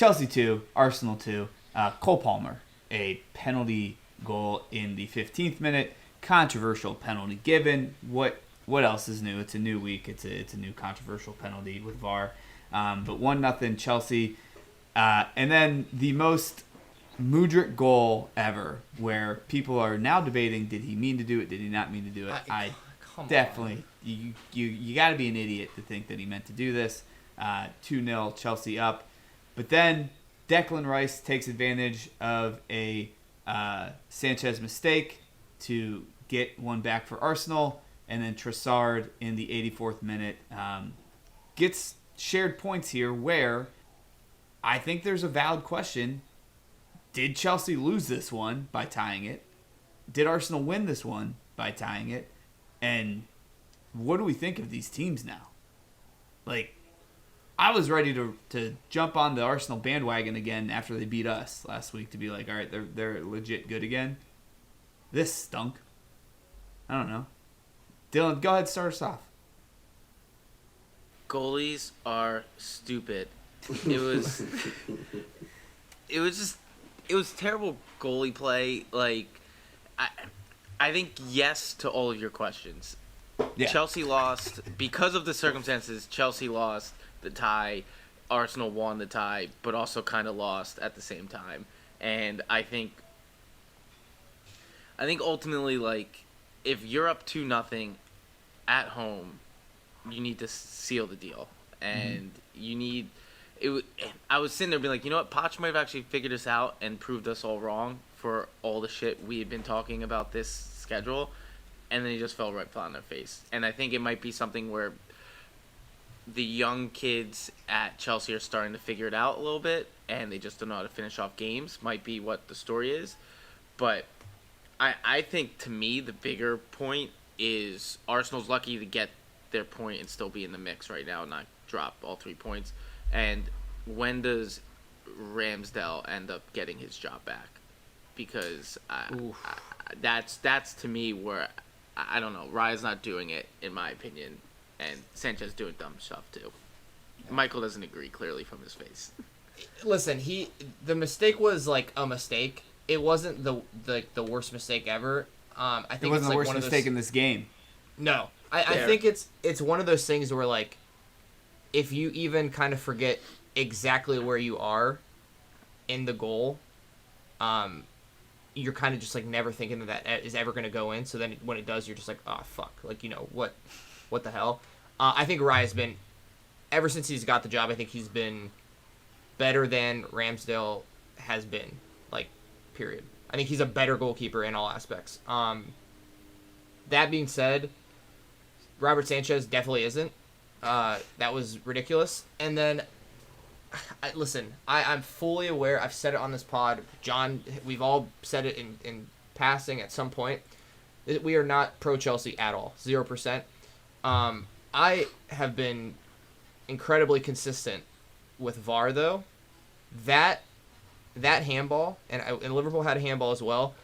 Chelsea 2, Arsenal 2. Cole Palmer, a penalty goal in the 15th minute. Controversial penalty given. What else is new? It's a new week. It's a new controversial penalty with VAR. But 1-0 Chelsea. And then the most Mudryk goal ever, where people are now debating, did he mean to do it? Did he not mean to do it? Definitely. You got to be an idiot to think that he meant to do this. 2-0 Chelsea up. But then Declan Rice takes advantage of a Sanchez mistake to get one back for Arsenal. And then Trossard in the 84th minute gets shared points here where I think there's a valid question. Did Chelsea lose this one by tying it? Did Arsenal win this one by tying it? And what do we think of these teams now? Like, I was ready to jump on the Arsenal bandwagon again after they beat us last week to be like, all right, they're legit good again. This stunk. I don't know. Dylan, go ahead, start us off. Goalies are stupid. It was terrible goalie play. Like, I think yes to all of your questions. Yeah. Chelsea lost because of the circumstances. Chelsea lost the tie. Arsenal won the tie, but also kind of lost at the same time. And I think ultimately, like, if you're up 2-0 at home, you need to seal the deal, and you need. I was sitting there being like, you know what, Poch might have actually figured us out and proved us all wrong for all the shit we had been talking about this schedule, and then he just fell right flat on their face. And I think it might be something where the young kids at Chelsea are starting to figure it out a little bit, and they just don't know how to finish off games, might be what the story is. But I think, to me, the bigger point is Arsenal's lucky to get their point and still be in the mix right now, not drop all 3 points. And when does Ramsdale end up getting his job back? Because that's to me where I don't know. Raya's not doing it, in my opinion, and Sanchez doing dumb stuff too. Michael doesn't agree, clearly, from his face. Listen, the mistake was like a mistake. It wasn't the worst mistake ever. I think it wasn't it's the like worst mistake in this game. No, I think it's one of those things where, like, if you even kind of forget exactly where you are in the goal, you're kind of just like never thinking that is ever going to go in. So then when it does, you're just like, oh fuck, like, you know what the hell. I think Raya's been, ever since he's got the job, I think he's been better than Ramsdale has been, like, period. I think he's a better goalkeeper in all aspects. That being said, Robert Sanchez definitely isn't. That was ridiculous. And then, I'm fully aware, I've said it on this pod, John, we've all said it in passing at some point, that we are not pro-Chelsea at all. 0%. I have been incredibly consistent with VAR, though. That handball, and Liverpool had a handball as well,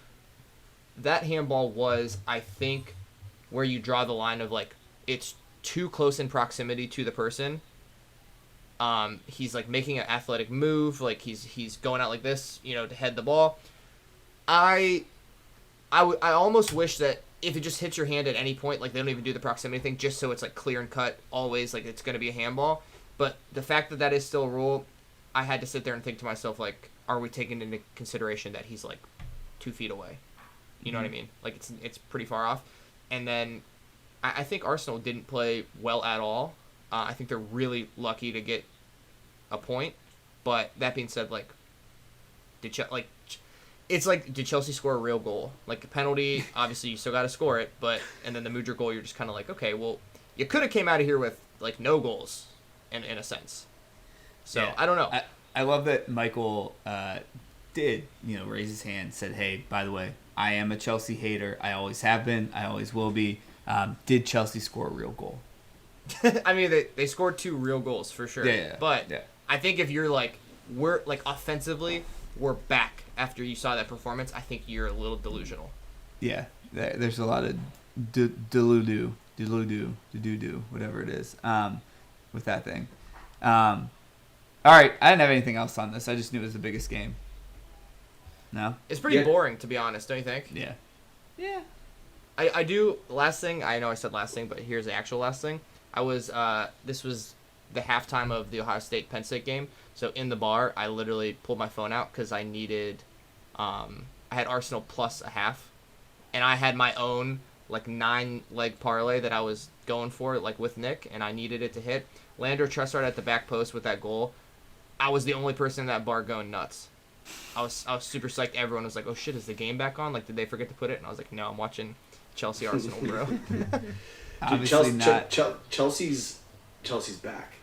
that handball was, I think, where you draw the line of, like, it's too close in proximity to the person. He's, like, making an athletic move, like, he's going out like this, you know, to head the ball. I almost wish that if it just hits your hand at any point, like, they don't even do the proximity thing, just so it's, like, clear and cut, always, like, it's going to be a handball. But the fact that is still a rule, I had to sit there and think to myself, like, are we taking into consideration that he's, like, 2 feet away? You know what I mean? Like, it's pretty far off. And then I think Arsenal didn't play well at all. I think they're really lucky to get a point. But that being said, like, did Chelsea score a real goal? Like, a penalty, obviously you still got to score it, but and then the Mudryk goal, you're just kind of like, okay, well, you could have came out of here with, like, no goals in a sense. So yeah. I don't know. I love that Michael did, raise his hand, said, hey, by the way, I am a Chelsea hater. I always have been. I always will be. Did Chelsea score a real goal? I mean, they scored 2 real goals for sure. Yeah. But I think if you're like, we're like offensively, we're back after you saw that performance, I think you're a little delusional. Yeah. There's a lot of do-do-do, whatever it is, with that thing. All All right, I didn't have anything else on this. I just knew it was the biggest game. No? It's pretty boring, to be honest, don't you think? Yeah. Yeah. I do. Last thing, I know I said last thing, but here's the actual last thing. This was the halftime of the Ohio State-Penn State game. So in the bar, I literally pulled my phone out because I needed, I had Arsenal plus a half, and I had my own 9-leg parlay that I was going for with Nick, and I needed it to hit. Landor Trossard at the back post with that goal. I was the only person in that bar going nuts. I was super psyched. Everyone was like, "Oh shit, is the game back on? Did they forget to put it?" And I was like, "No, I'm watching Chelsea Arsenal, bro." Obviously not. Chelsea's back.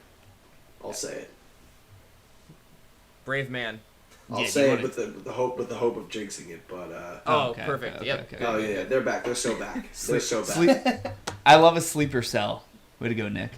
I'll say it. Brave man. I'll say it with the hope of jinxing it, but Okay, perfect. okay, Yep. okay. oh yeah, they're back. They're so back. They're so back. I love a sleeper cell. Way to go, Nick.